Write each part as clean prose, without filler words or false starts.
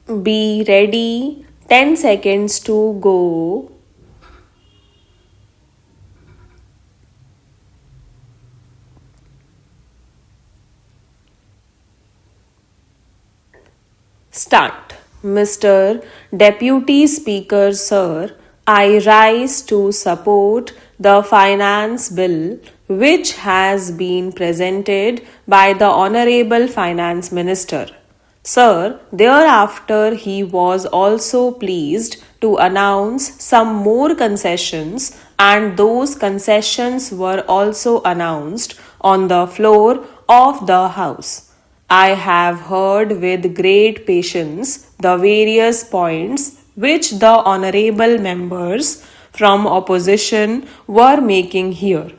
Be ready. 10 seconds to go. Start. Mr. Deputy Speaker, sir, I rise to support the finance bill which has been presented by the Honorable Finance Minister. Sir, thereafter he was also pleased to announce some more concessions, and those concessions were also announced on the floor of the House. I have heard with great patience the various points which the honorable members from opposition were making here.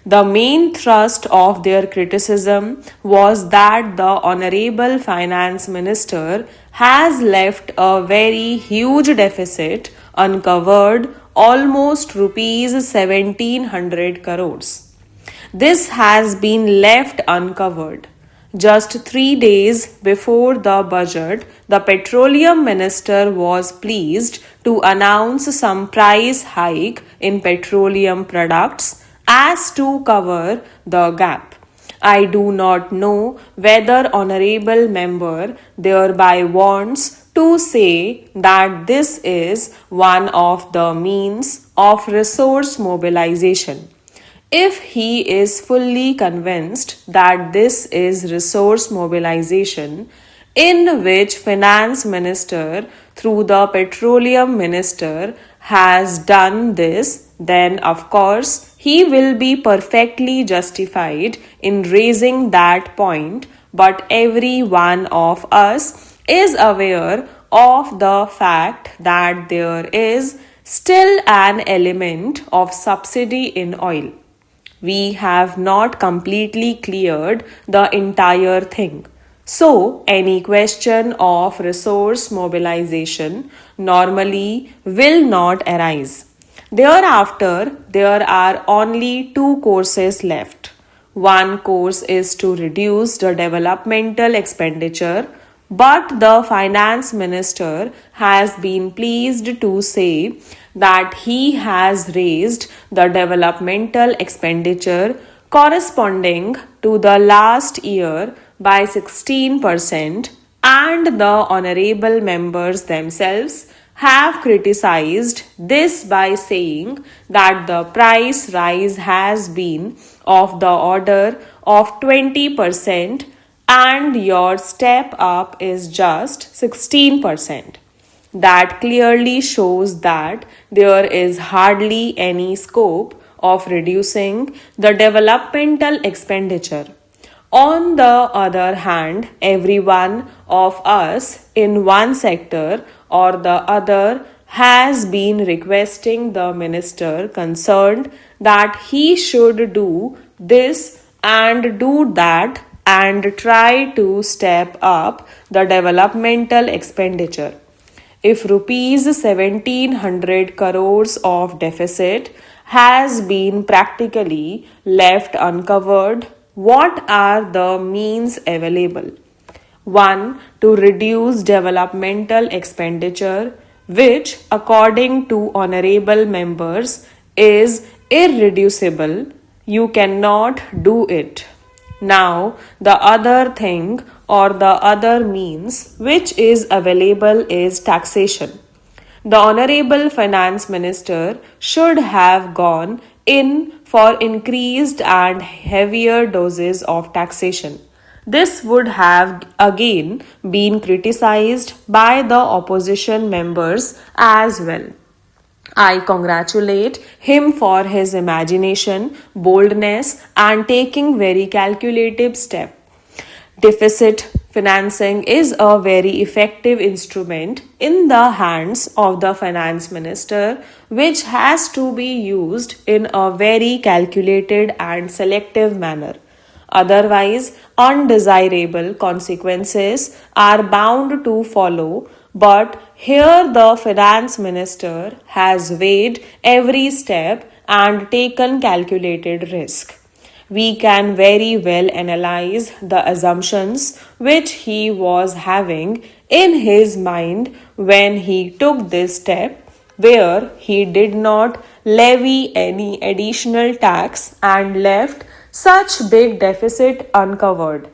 The main thrust of their criticism was that the Honorable Finance Minister has left a very huge deficit uncovered, almost rupees 1700 crores. This has been left uncovered. Just 3 days before the budget, the petroleum minister was pleased to announce some price hike in petroleum products as to cover the gap. I do not know whether honorable member thereby wants to say that this is one of the means of resource mobilization. If he is fully convinced that this is resource mobilization, in which finance minister through the petroleum minister has done this, then of course he will be perfectly justified in raising that point, but every one of us is aware of the fact that there is still an element of subsidy in oil. We have not completely cleared the entire thing. So, any question of resource mobilization normally will not arise. Thereafter, there are only two courses left. One course is to reduce the developmental expenditure, but the finance minister has been pleased to say that he has raised the developmental expenditure corresponding to the last year by 16%, and the honorable members themselves have criticized this by saying that the price rise has been of the order of 20% and your step up is just 16%. That clearly shows that there is hardly any scope of reducing the developmental expenditure. On the other hand, every one of us in one sector or the other has been requesting the minister concerned that he should do this and do that and try to step up the developmental expenditure. If rupees 1700 crores of deficit has been practically left uncovered, what are the means available? 1. To reduce developmental expenditure, which, according to honorable members, is irreducible. You cannot do it. Now, the other thing or the other means which is available is taxation. The Honorable Finance Minister should have gone in for increased and heavier doses of taxation. This would have again been criticized by the opposition members as well. I congratulate him for his imagination, boldness, and taking very calculative step. Deficit financing is a very effective instrument in the hands of the finance minister, which has to be used in a very calculated and selective manner. Otherwise, undesirable consequences are bound to follow, but here the finance minister has weighed every step and taken calculated risk. we can very well analyze the assumptions which he was having in his mind when he took this step, where he did not levy any additional tax and left such big deficit uncovered.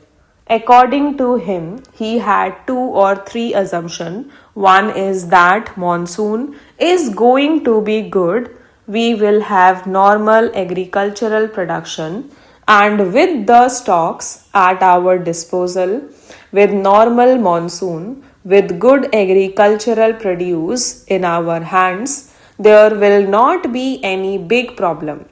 According to him, he had two or three assumptions. One is that monsoon is going to be good, we will have normal agricultural production, and with the stocks at our disposal, with normal monsoon, with good agricultural produce in our hands, there will not be any big problem.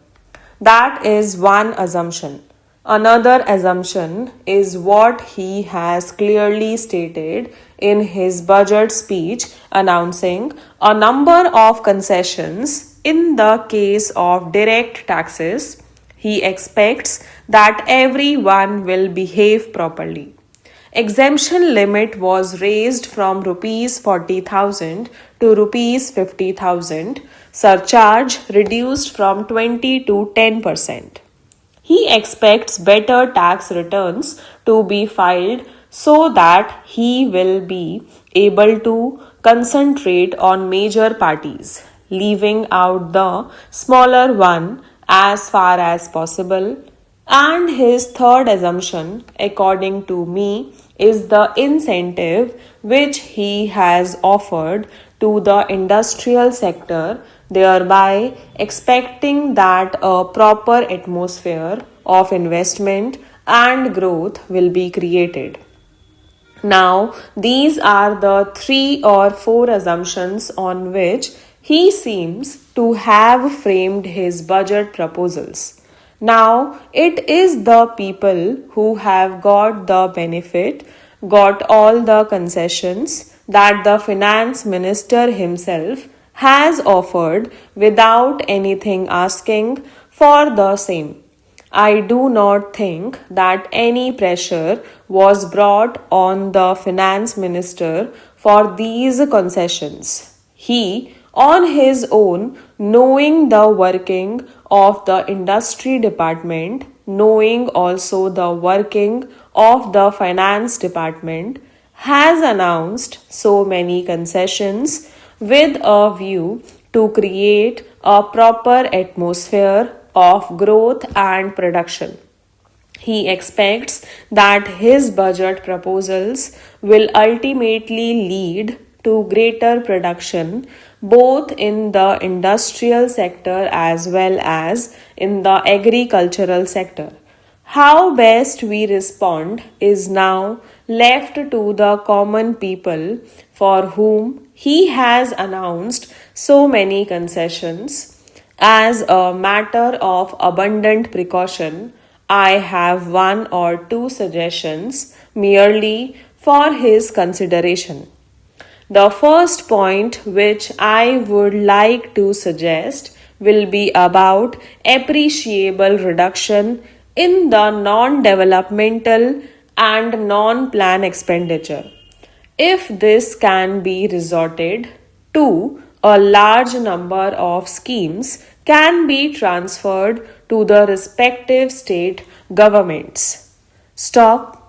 That is one assumption. Another assumption is what he has clearly stated in his budget speech, announcing a number of concessions in the case of direct taxes. He expects that everyone will behave properly. Exemption limit was raised from rupees 40,000 to rupees 50,000. Surcharge reduced from 20 to 10%. He expects better tax returns to be filed so that he will be able to concentrate on major parties, leaving out the smaller one as far as possible. And his third assumption, according to me, is the incentive which he has offered to the industrial sector, thereby expecting that a proper atmosphere of investment and growth will be created. Now, these are the three or four assumptions on which he seems to have framed his budget proposals. Now, it is the people who have got the benefit, got all the concessions that the finance minister himself has offered without anything asking for the same. I do not think that any pressure was brought on the finance minister for these concessions. He, on his own, knowing the working of the industry department, knowing also the working of the finance department, has announced so many concessions with a view to create a proper atmosphere of growth and production. He expects that his budget proposals will ultimately lead to greater production both in the industrial sector as well as in the agricultural sector. How best we respond is now left to the common people for whom he has announced so many concessions. As a matter of abundant precaution, I have one or two suggestions merely for his consideration. The first point which I would like to suggest will be about appreciable reduction in the non-developmental and non-plan expenditure. If this can be resorted to, a large number of schemes can be transferred to the respective state governments. Stop.